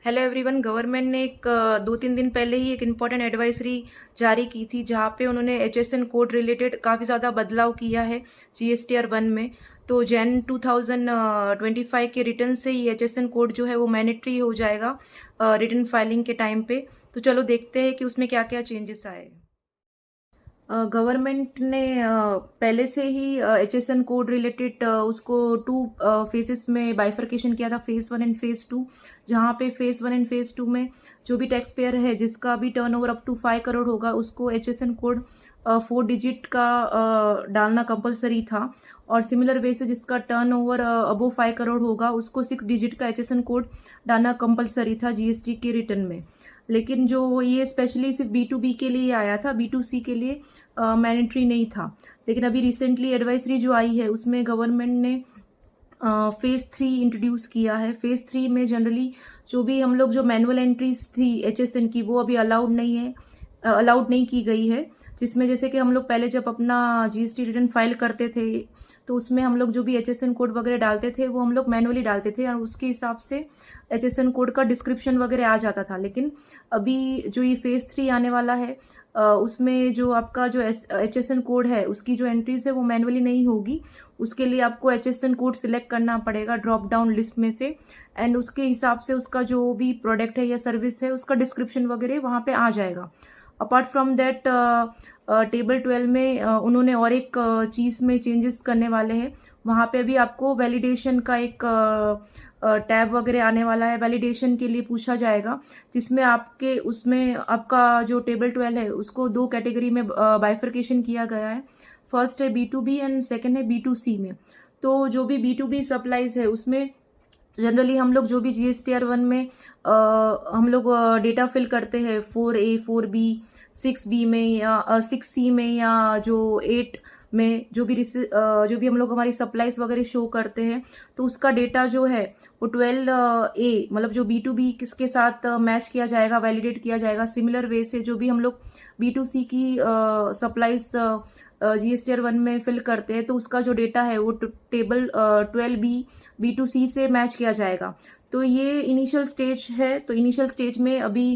Hello everyone. Government ने एक 2-3 दिन पहले ही एक इम्पॉर्टेंट एडवाइजरी जारी की थी, जहां पे उन्होंने एचएसएन कोड रिलेटेड काफ़ी ज़्यादा बदलाव किया है जीएसटीआर 1 में। तो जैन 2025 के रिटर्न से ही एचएसएन कोड जो है वो मैंडेटरी हो जाएगा रिटर्न फाइलिंग के टाइम पे। तो चलो देखते हैं कि उसमें क्या क्या चेंजेस आए। गवर्नमेंट ने पहले से ही एचएसएन कोड रिलेटेड उसको 2 फेजेस में बाइफर्केशन किया था, फेज 1 एंड फेज 2। जहां पे फेज 1 एंड फेज 2 में जो भी टैक्स पेयर है जिसका भी टर्नओवर अप टू 5 करोड़ होगा, उसको एचएसएन कोड 4 डिजिट का डालना कंपलसरी था। और सिमिलर वे से जिसका टर्नओवर अबव 5 करोड़ होगा, उसको 6 डिजिट का एचएसएन कोड डालना कंपलसरी था जीएसटी के रिटर्न में। लेकिन जो ये स्पेशली सिर्फ B2B के लिए आया था, B2C के लिए मैंडेटरी नहीं था। लेकिन अभी रिसेंटली एडवाइजरी जो आई है उसमें गवर्नमेंट ने फेज 3 इंट्रोड्यूस किया है। फेज 3 में जनरली जो भी हम लोग जो मैनुअल एंट्रीज थी एचएसएन की, वो अभी अलाउड नहीं की गई है। जिसमें जैसे कि हम लोग पहले जब अपना जीएसटी रिटर्न फाइल करते थे तो उसमें हम लोग जो भी एचएसएन कोड वगैरह डालते थे वो हम लोग मैनुअली डालते थे और उसके हिसाब से एचएसएन कोड का डिस्क्रिप्शन वगैरह आ जाता था। लेकिन अभी जो ये फेज 3 आने वाला है उसमें जो आपका जो एचएसएन कोड है उसकी जो एंट्रीज है वो मैनुअली नहीं होगी। उसके लिए आपको एचएसएन कोड सिलेक्ट करना पड़ेगा ड्रॉप डाउन लिस्ट में से, एंड उसके हिसाब से उसका जो भी प्रोडक्ट है या सर्विस है उसका डिस्क्रिप्शन वगैरह वहां पे आ जाएगा। अपार्ट फ्रॉम दैट टेबल 12 में उन्होंने और एक चीज में चेंजेस करने वाले हैं। वहां पे अभी आपको वैलिडेशन का एक टैब वगैरह आने वाला है। वैलिडेशन के लिए पूछा जाएगा, जिसमें उसमें आपका जो टेबल 12 है उसको 2 कैटेगरी में बाइफर्केशन किया गया है। फर्स्ट है B2B एंड सेकंड है B2C में। तो जो भी B2B सप्लाईज है उसमें जनरली हम लोग जो भी जीएसटीआर 1 में हम लोग डेटा फिल करते हैं 4A 4B 6B में या 6C में या जो 8 में जो भी हम लोग हमारी सप्लाईज वगैरह शो करते हैं, तो उसका डेटा जो है वो 12A मतलब जो B2B किसके साथ मैच किया जाएगा, वैलिडेट किया जाएगा। सिमिलर वे से जो भी हम लोग B2C की सप्लाईज जीएसटीआर 1 में फिल करते हैं तो उसका जो डेटा है वो टेबल 12B B2C से मैच किया जाएगा। तो ये इनिशियल स्टेज है। तो इनिशियल स्टेज में अभी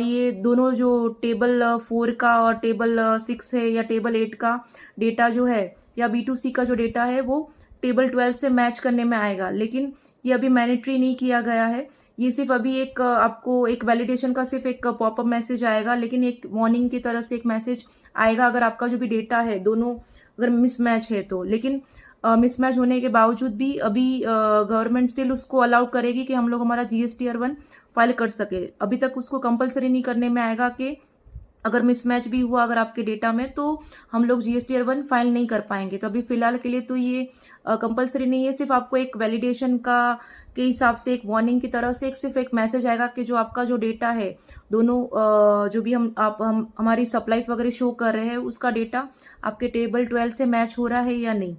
ये दोनों जो टेबल 4 का और टेबल 6 है या टेबल 8 का डेटा जो है या B2C का जो डेटा है वो टेबल 12 से मैच करने में आएगा। लेकिन ये अभी मैंडेटरी नहीं किया गया है। ये सिर्फ अभी एक आपको एक वैलिडेशन का सिर्फ एक पॉपअप मैसेज आएगा, लेकिन एक वार्निंग की तरह से एक मैसेज आएगा अगर आपका जो भी डेटा है दोनों अगर मिसमैच है तो। लेकिन मिसमैच होने के बावजूद भी अभी गवर्नमेंट स्टिल उसको अलाउ करेगी कि हम लोग हमारा जीएसटीआर 1 फाइल कर सके। अभी तक उसको कंपलसरी नहीं करने में आएगा कि अगर मिसमैच भी हुआ अगर आपके डेटा में तो हम लोग जीएसटीआर 1 फाइल नहीं कर पाएंगे। तो अभी फिलहाल के लिए तो ये कंपलसरी नहीं है। सिर्फ आपको एक वैलिडेशन का के हिसाब से एक वार्निंग की तरह से सिर्फ एक मैसेज आएगा कि जो आपका जो डेटा है दोनों जो भी हम हमारी सप्लाईज वगैरह शो कर रहे हैं उसका डेटा आपके टेबल 12 से मैच हो रहा है या नहीं।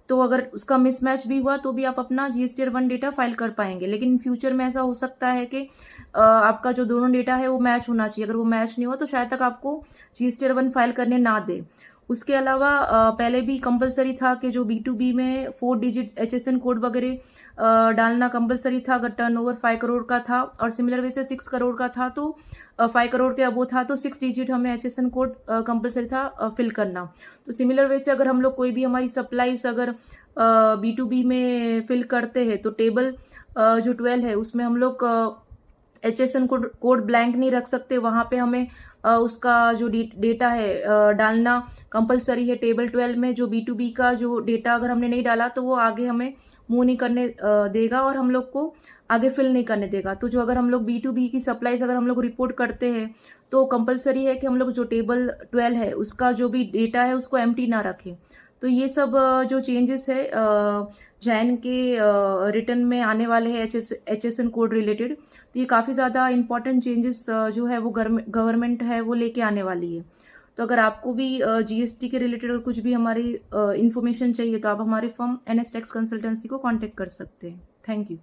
तो अगर उसका मिसमैच भी हुआ तो भी आप अपना जीएसटीआर 1 डेटा फाइल कर पाएंगे। लेकिन फ्यूचर में ऐसा हो सकता है कि आपका जो दोनों डेटा है वो मैच होना चाहिए। अगर वो मैच नहीं हुआ तो शायद तक आपको जीएसटीआर 1 फाइल करने ना दे। उसके अलावा पहले भी कंपलसरी था कि जो B2B में 4 डिजिट एचएसएन कोड वगैरह डालना कंपलसरी था अगर टर्नओवर 5 करोड़ का था, और सिमिलर वे से 6 करोड़ का था तो 5 करोड़ के अबो था तो 6 डिजिट हमें एचएसएन कोड कंपलसरी था फिल करना। तो सिमिलर वे से अगर हम लोग कोई भी हमारी सप्लाईज अगर B2B में फिल करते हैं तो टेबल जो 12 है उसमें हम लोग एचएसएन कोड ब्लैंक नहीं रख सकते। वहां पे हमें उसका जो डेटा है डालना कंपलसरी है। टेबल 12 में जो B2B का जो डेटा अगर हमने नहीं डाला तो वो आगे हमें मूव नहीं करने देगा और हम लोग को आगे फिल नहीं करने देगा। तो जो अगर हम लोग B2B की सप्लाईज अगर हम लोग रिपोर्ट करते हैं तो कंपलसरी है कि हम लोग जो टेबल 12 है उसका जो भी डेटा है उसको एम्प्टी ना रखें। तो ये सब जो चेंजेस है जैन के रिटर्न में आने वाले हैं एचएसएन कोड रिलेटेड, तो ये काफ़ी ज़्यादा इंपॉर्टेंट चेंजेस जो है वो गवर्नमेंट है वो लेके आने वाली है। तो अगर आपको भी जीएसटी के रिलेटेड और कुछ भी हमारी इन्फॉर्मेशन चाहिए तो आप हमारे फर्म NS टैक्स कंसल्टेंसी को कांटेक्ट कर सकते हैं। Thank you.